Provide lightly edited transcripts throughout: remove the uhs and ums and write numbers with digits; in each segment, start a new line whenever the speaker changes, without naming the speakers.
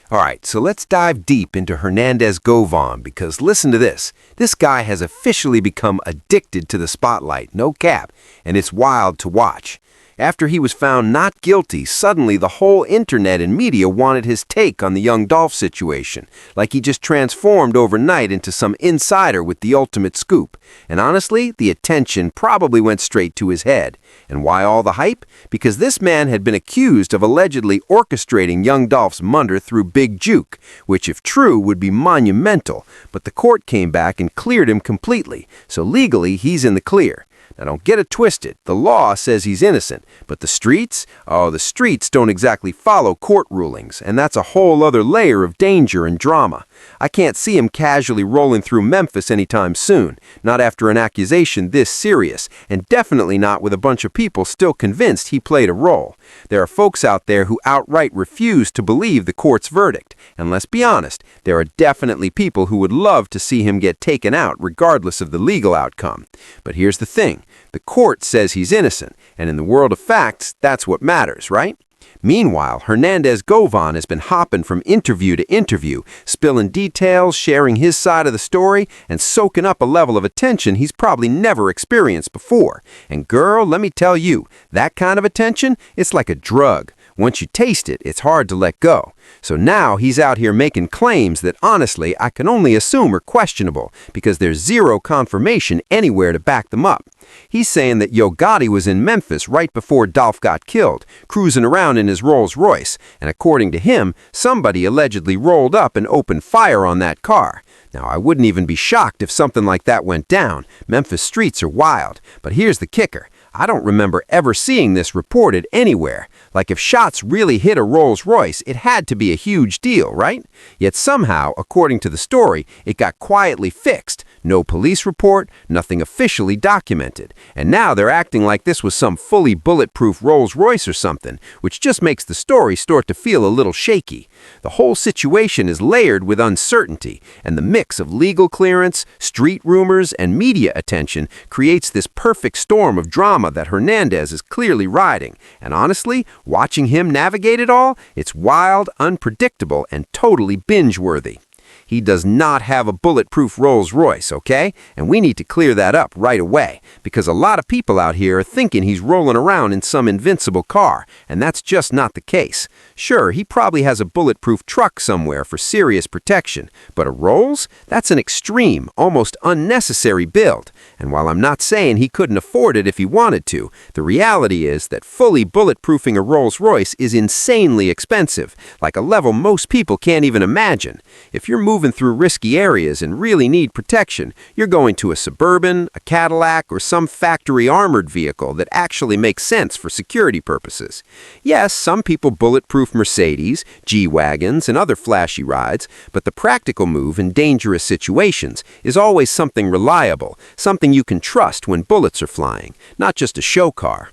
All right, so let's dive deep into Hernandez Govan because listen to this. This guy has officially become addicted to the spotlight, no cap, and it's wild to watch. After he was found not guilty, suddenly the whole internet and media wanted his take on the young Dolph situation, like he just transformed overnight into some insider with the ultimate scoop. And honestly, the attention probably went straight to his head. And why all the hype? Because this man had been accused of allegedly orchestrating young Dolph's murder through Big Juke, which if true would be monumental, but the court came back and cleared him completely, so legally he's in the clear. Now don't get it twisted, the law says he's innocent, but the streets? Oh, the streets don't exactly follow court rulings, and that's a whole other layer of danger and drama. I can't see him casually rolling through Memphis anytime soon, not after an accusation this serious, and definitely not with a bunch of people still convinced he played a role. There are folks out there who outright refuse to believe the court's verdict, and let's be honest, there are definitely people who would love to see him get taken out regardless of the legal outcome. But here's the thing. The court says he's innocent, and in the world of facts, that's what matters, right? Meanwhile, Hernandez Govan has been hopping from interview to interview, spilling details, sharing his side of the story, and soaking up a level of attention he's probably never experienced before. And girl, let me tell you, that kind of attention, it's like a drug. Once you taste it, it's hard to let go. So now he's out here making claims that honestly I can only assume are questionable because there's zero confirmation anywhere to back them up. He's saying that Gotti was in Memphis right before Dolph got killed, cruising around in his Rolls-Royce, and according to him, somebody allegedly rolled up and opened fire on that car. Now, I wouldn't even be shocked if something like that went down. Memphis streets are wild. But here's the kicker. I don't remember ever seeing this reported anywhere. Like if shots really hit a Rolls-Royce, it had to be a huge deal, right? Yet somehow, according to the story, it got quietly fixed. No police report, nothing officially documented. And now they're acting like this was some fully bulletproof Rolls-Royce or something, which just makes the story start to feel a little shaky. The whole situation is layered with uncertainty, and the mix of legal clearance, street rumors, and media attention creates this perfect storm of drama that Hernandez is clearly riding. And honestly, watching him navigate it all, it's wild, unpredictable, and totally binge-worthy. He does not have a bulletproof Rolls-Royce, okay? And we need to clear that up right away, because a lot of people out here are thinking he's rolling around in some invincible car, and that's just not the case. Sure, he probably has a bulletproof truck somewhere for serious protection, but a Rolls? That's an extreme, almost unnecessary build. And while I'm not saying he couldn't afford it if he wanted to, the reality is that fully bulletproofing a Rolls-Royce is insanely expensive, like a level most people can't even imagine. If you're moving through risky areas and really need protection, you're going to a Suburban, a Cadillac, or some factory armored vehicle that actually makes sense for security purposes. Yes, some people bulletproof Mercedes, G-Wagons, and other flashy rides, but the practical move in dangerous situations is always something reliable, something you can trust when bullets are flying, not just a show car.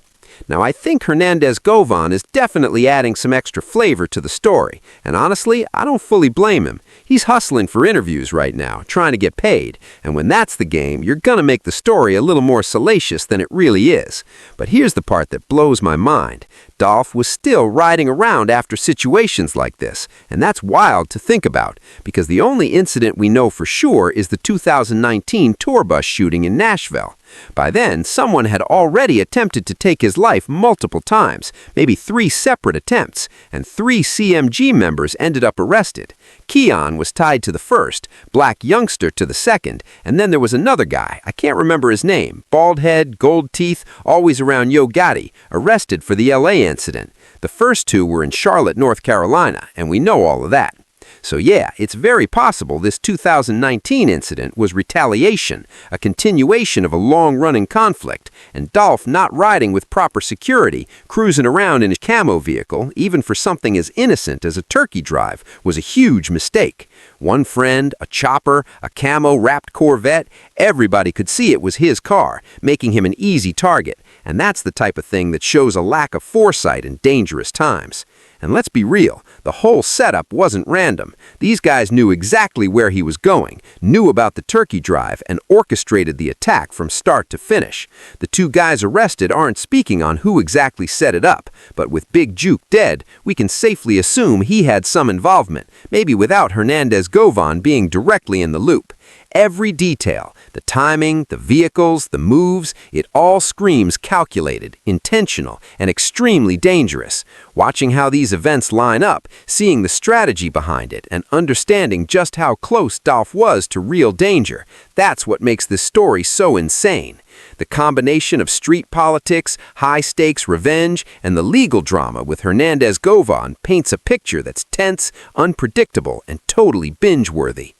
Now, I think Hernandez Govan is definitely adding some extra flavor to the story, and honestly, I don't fully blame him. He's hustling for interviews right now, trying to get paid, and when that's the game, you're gonna make the story a little more salacious than it really is. But here's the part that blows my mind. Dolph was still riding around after situations like this, and that's wild to think about, because the only incident we know for sure is the 2019 tour bus shooting in Nashville. By then, someone had already attempted to take his life multiple times, maybe 3 separate attempts, and 3 CMG members ended up arrested. Keon was tied to the first, Black Youngster to the second, and then there was another guy, I can't remember his name, bald head, gold teeth, always around Gotti, arrested for the LA incident. The first 2 were in Charlotte, North Carolina, and we know all of that. So yeah, it's very possible this 2019 incident was retaliation, a continuation of a long-running conflict, and Dolph not riding with proper security, cruising around in a camo vehicle, even for something as innocent as a turkey drive, was a huge mistake. One friend, a chopper, a camo-wrapped Corvette, everybody could see it was his car, making him an easy target, and that's the type of thing that shows a lack of foresight in dangerous times. And let's be real, the whole setup wasn't random. These guys knew exactly where he was going, knew about the turkey drive, and orchestrated the attack from start to finish. The two guys arrested aren't speaking on who exactly set it up, but with Big Juke dead, we can safely assume he had some involvement, maybe without Hernandez-Govan being directly in the loop. Every detail, the timing, the vehicles, the moves, it all screams calculated, intentional, and extremely dangerous. Watching how these events line up, seeing the strategy behind it, and understanding just how close Dolph was to real danger, that's what makes this story so insane. The combination of street politics, high-stakes revenge, and the legal drama with Hernandez-Govan paints a picture that's tense, unpredictable, and totally binge-worthy.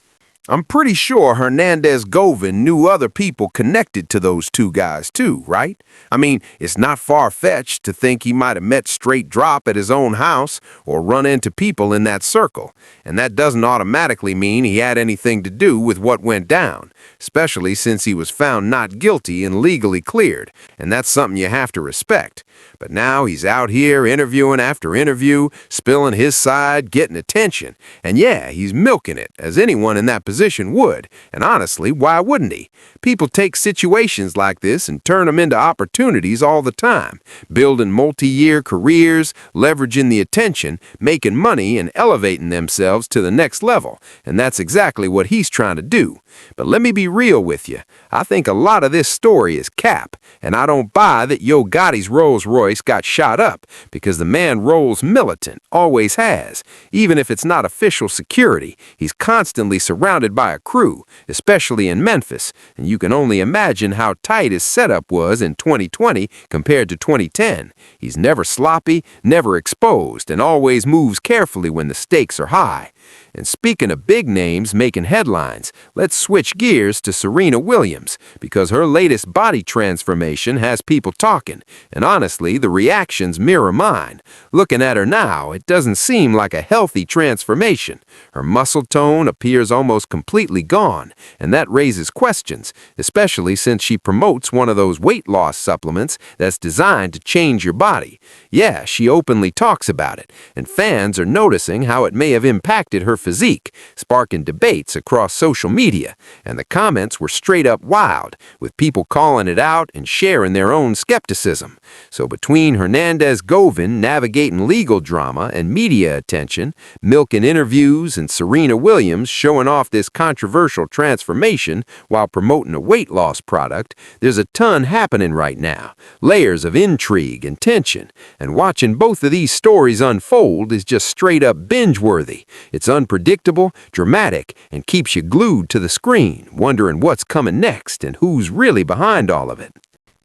I'm pretty sure Hernandez-Govan knew other people connected to those two guys too, right? I mean, it's not far-fetched to think he might have met Straight Drop at his own house or run into people in that circle. And that doesn't automatically mean he had anything to do with what went down, especially since he was found not guilty and legally cleared. And that's something you have to respect. But now he's out here interviewing after interview, spilling his side, getting attention. And yeah, he's milking it, as anyone in that position would. And honestly, why wouldn't he? People take situations like this and turn them into opportunities all the time, building multi-year careers, leveraging the attention, making money, and elevating themselves to the next level. And that's exactly what he's trying to do. But let me be real with you. I think a lot of this story is cap, and I don't buy that Yo Gotti's Rolls-Royce got shot up, because the man rolls militant, always has. Even if it's not official security, he's constantly surrounded by a crew, especially in Memphis, and you can only imagine how tight his setup was in 2020 compared to 2010. He's never sloppy, never exposed, and always moves carefully when the stakes are high. And speaking of big names making headlines, let's switch gears to Serena Williams, because her latest body transformation has people talking, and honestly, the reactions mirror mine. Looking at her now, it doesn't seem like a healthy transformation. Her muscle tone appears almost completely gone, and that raises questions, especially since she promotes one of those weight loss supplements that's designed to change your body. Yeah, she openly talks about it, and fans are noticing how it may have impacted her physique, sparking debates across social media, and the comments were straight up wild, with people calling it out and sharing their own skepticism. So between Hernandez-Govan navigating legal drama and media attention, milking interviews, and Serena Williams showing off this controversial transformation while promoting a weight loss product, there's a ton happening right now. Layers of intrigue and tension, and watching both of these stories unfold is just straight up binge-worthy. It's unpredictable, dramatic, and keeps you glued to the screen, wondering what's coming next and who's really behind all of it.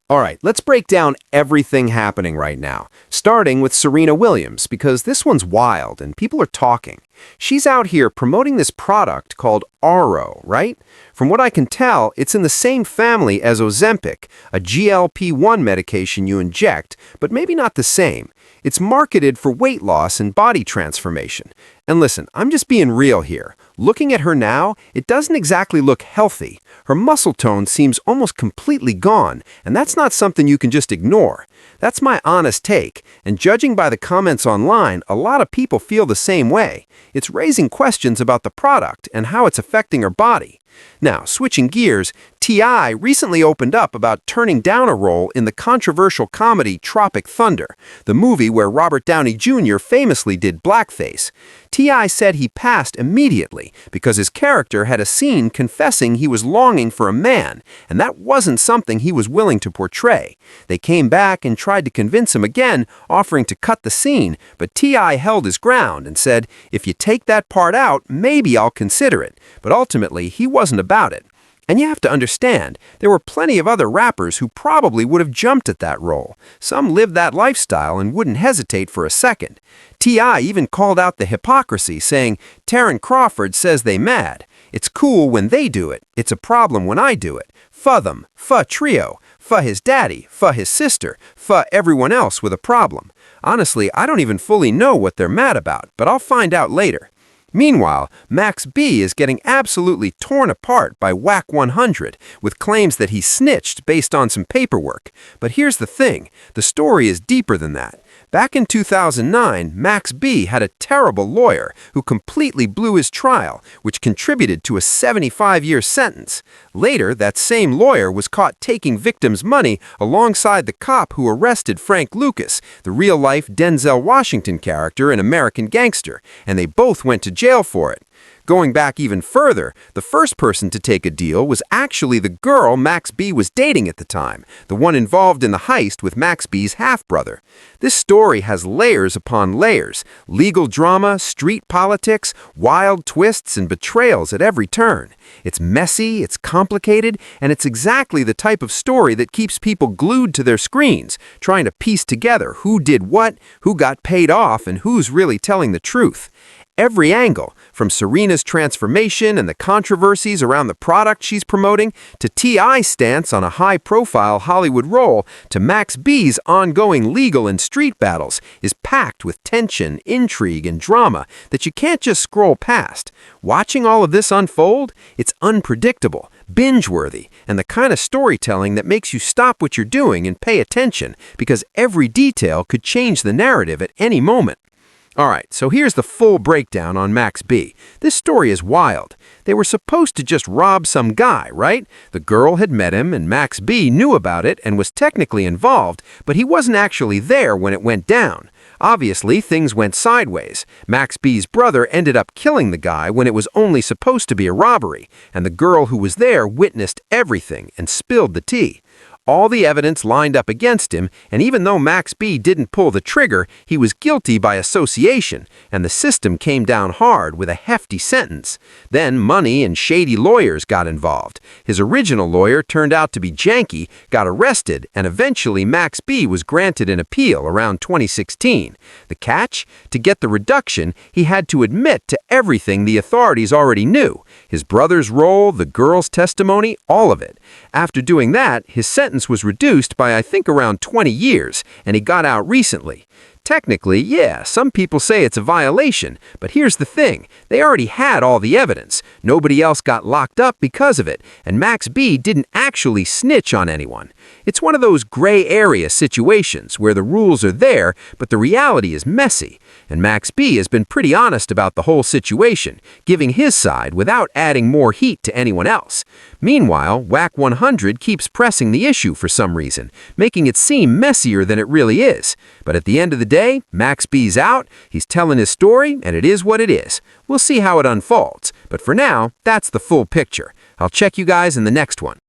All right, let's break down everything happening right now, starting with Serena Williams, because this one's wild and people are talking. She's out here promoting this product called RO, right? From what I can tell, it's in the same family as Ozempic, a GLP-1 medication you inject, but maybe not the same. It's marketed for weight loss and body transformation. And listen, I'm just being real here. Looking at her now, it doesn't exactly look healthy. Her muscle tone seems almost completely gone, and that's not something you can just ignore. That's my honest take, and judging by the comments online, a lot of people feel the same way. It's raising questions about the product and how it's affecting her body. Now, switching gears, T.I. recently opened up about turning down a role in the controversial comedy Tropic Thunder, the movie where Robert Downey Jr. famously did blackface. T.I. said he passed immediately because his character had a scene confessing he was longing for a man, and that wasn't something he was willing to portray. They came back and tried to convince him again, offering to cut the scene, but T.I. held his ground and said, "If you take that part out, maybe I'll consider it." But ultimately, he wasn't about it. And you have to understand, there were plenty of other rappers who probably would have jumped at that role. Some lived that lifestyle and wouldn't hesitate for a second. T.I. even called out the hypocrisy, saying, "Terran Crawford says they mad. It's cool when they do it. It's a problem when I do it. Fuh them. Fuh Trio. Fuh his daddy. Fuh his sister. Fuh everyone else with a problem." Honestly, I don't even fully know what they're mad about, but I'll find out later. Meanwhile, Max B is getting absolutely torn apart by Whack 100 with claims that he snitched based on some paperwork. But here's the thing, the story is deeper than that. Back in 2009, Max B had a terrible lawyer who completely blew his trial, which contributed to a 75-year sentence. Later, that same lawyer was caught taking victims' money alongside the cop who arrested Frank Lucas, the real-life Denzel Washington character in American Gangster, and they both went to jail for it. Going back even further, the first person to take a deal was actually the girl Max B was dating at the time, the one involved in the heist with Max B's half-brother. This story has layers upon layers, legal drama, street politics, wild twists, and betrayals at every turn. It's messy, it's complicated, and it's exactly the type of story that keeps people glued to their screens, trying to piece together who did what, who got paid off, and who's really telling the truth. Every angle, from Serena's transformation and the controversies around the product she's promoting, to T.I.'s stance on a high-profile Hollywood role, to Max B's ongoing legal and street battles, is packed with tension, intrigue, and drama that you can't just scroll past. Watching all of this unfold, it's unpredictable, binge-worthy, and the kind of storytelling that makes you stop what you're doing and pay attention, because every detail could change the narrative at any moment. Alright, so here's the full breakdown on Max B. This story is wild. They were supposed to just rob some guy, right? The girl had met him, and Max B knew about it and was technically involved, but he wasn't actually there when it went down. Obviously, things went sideways. Max B's brother ended up killing the guy when it was only supposed to be a robbery, and the girl who was there witnessed everything and spilled the tea. All the evidence lined up against him, and even though Max B didn't pull the trigger, he was guilty by association, and the system came down hard with a hefty sentence. Then money and shady lawyers got involved. His original lawyer turned out to be janky, got arrested, and eventually Max B was granted an appeal around 2016. The catch? To get the reduction, he had to admit to everything the authorities already knew. His brother's role, the girl's testimony, all of it. After doing that, his sentence was reduced by I think around 20 years, and he got out recently. Technically, yeah, some people say it's a violation, but here's the thing. They already had all the evidence. Nobody else got locked up because of it, and Max B didn't actually snitch on anyone. It's one of those gray area situations where the rules are there, but the reality is messy. And Max B has been pretty honest about the whole situation, giving his side without adding more heat to anyone else. Meanwhile, WAC 100 keeps pressing the issue for some reason, making it seem messier than it really is. But at the end of the day, Max B's out, he's telling his story, and it is what it is. We'll see how it unfolds, but for now, that's the full picture. I'll check you guys in the next one.